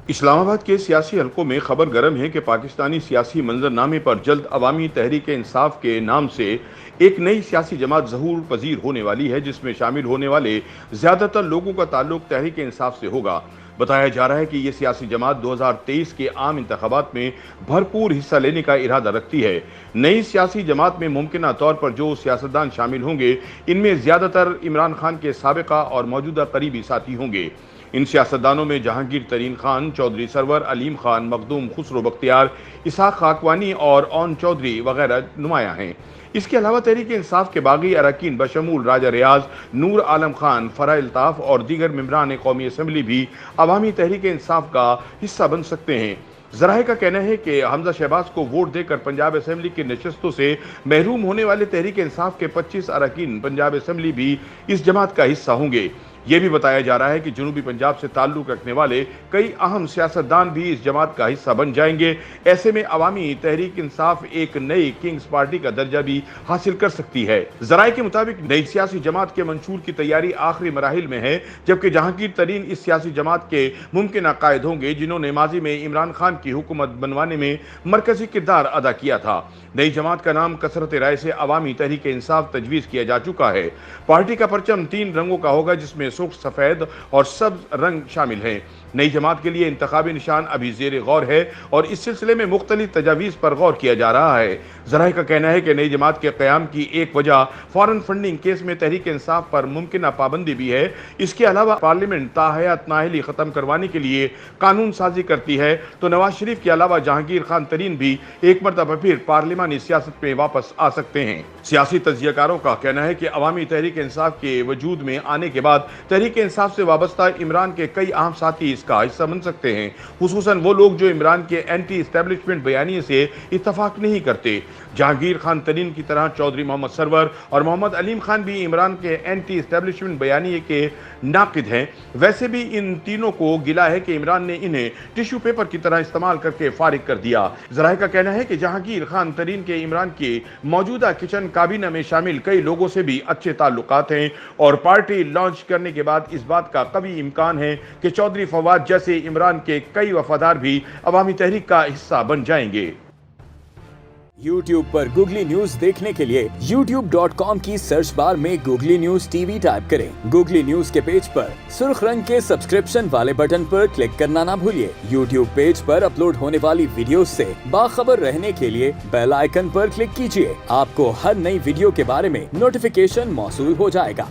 اسلام آباد کے سیاسی حلقوں میں خبر گرم ہے کہ پاکستانی سیاسی منظرنامے پر جلد عوامی تحریک انصاف کے نام سے ایک نئی سیاسی جماعت ظہور پذیر ہونے والی ہے، جس میں شامل ہونے والے زیادہ تر لوگوں کا تعلق تحریک انصاف سے ہوگا۔ بتایا جا رہا ہے کہ یہ سیاسی جماعت 2023 کے عام انتخابات میں بھرپور حصہ لینے کا ارادہ رکھتی ہے۔ نئی سیاسی جماعت میں ممکنہ طور پر جو سیاستدان شامل ہوں گے، ان میں زیادہ تر عمران خان کے سابقہ اور موجودہ قریبی ساتھی ہوں گے۔ ان سیاستدانوں میں جہانگیر ترین خان، چودھری سرور علیم خان، مخدوم خسرو بختیار، اسحاق خاکوانی اور اون چودھری وغیرہ نمایاں ہیں۔ اس کے علاوہ تحریک انصاف کے باقی اراکین بشمول راجہ ریاض، نور عالم خان، فرح الطاف اور دیگر ممبران قومی اسمبلی بھی عوامی تحریک انصاف کا حصہ بن سکتے ہیں۔ ذرائع کا کہنا ہے کہ حمزہ شہباز کو ووٹ دے کر پنجاب اسمبلی کی نشستوں سے محروم ہونے والے تحریک انصاف کے 25 اراکین پنجاب اسمبلی بھی اس جماعت کا حصہ ہوں گے۔ یہ بھی بتایا جا رہا ہے کہ جنوبی پنجاب سے تعلق رکھنے والے کئی اہم سیاستدان بھی اس جماعت کا حصہ بن جائیں گے۔ ایسے میں عوامی تحریک انصاف ایک نئی کنگز پارٹی کا درجہ بھی حاصل کر سکتی ہے۔ ذرائع کے مطابق نئی سیاسی جماعت کے منشور کی تیاری آخری مراحل میں ہے، جبکہ جہانگیر ترین اس سیاسی جماعت کے ممکنہ قائد ہوں گے، جنہوں نے ماضی میں عمران خان کی حکومت بنوانے میں مرکزی کردار ادا کیا تھا۔ نئی جماعت کا نام کثرت رائے سے عوامی تحریک انصاف تجویز کیا جا چکا ہے۔ پارٹی کا پرچم 3 رنگوں کا ہوگا، جس میں سرخ، سفید اور سبز رنگ شامل ہیں۔ نئی جماعت کے لیے انتخابی نشان ابھی زیر غور ہے اور اس سلسلے میں مختلف تجاویز پر غور کیا جا رہا ہے۔ ذرائع کا کہنا ہے کہ نئی جماعت کے قیام کی ایک وجہ فارن فنڈنگ کیس میں تحریک انصاف پر ممکنہ پابندی بھی ہے۔ اس کے علاوہ پارلیمنٹ تاحیات نااہلی ختم کروانے کے لیے قانون سازی کرتی ہے تو نواز شریف کے علاوہ جہانگیر خان ترین بھی ایک مرتبہ پھر پارلیمانی سیاست میں واپس آ سکتے ہیں۔ سیاسی تجزیہ کاروں کا کہنا ہے کہ عوامی تحریک انصاف کے وجود میں آنے کے بعد تحریک انصاف سے وابستہ عمران کے کئی اہم ساتھی اس کا حصہ بن سکتے ہیں، خصوصاً وہ لوگ جو عمران کے اینٹی اسٹیبلشمنٹ بیانیے سے اتفاق نہیں کرتے۔ جہانگیر خان ترین کی طرح چودھری محمد سرور اور محمد علیم خان بھی عمران کے اینٹی اسٹیبلشمنٹ بیانیے کے ناقد ہیں۔ ویسے بھی ان تینوں کو گلہ ہے کہ عمران نے انہیں ٹیشو پیپر کی طرح استعمال کر کے فارغ کر دیا۔ ذرائع کا کہنا ہے کہ جہانگیر خان ترین کے عمران کی موجودہ کچن کابینہ میں شامل کئی لوگوں سے بھی اچھے تعلقات ہیں اور پارٹی لانچ کرنے کے بعد اس بات کا قوی امکان ہے کہ چودھری فواد جیسے عمران کے کئی وفادار بھی عوامی تحریک کا حصہ بن جائیں گے۔ YouTube پر گوگلی نیوز دیکھنے کے لیے youtube.com کی سرچ بار میں googly news T V type کریں۔ گوگلی نیوز کے پیج پر سرخ رنگ کے سبسکرپشن والے بٹن پر کلک کرنا نہ بھولیے۔ YouTube پیج پر اپلوڈ ہونے والی ویڈیوز سے باخبر رہنے کے لیے بیل آئیکن پر کلک کیجیے۔ آپ کو ہر نئی ویڈیو کے بارے میں نوٹیفیکیشن موصول ہو جائے گا۔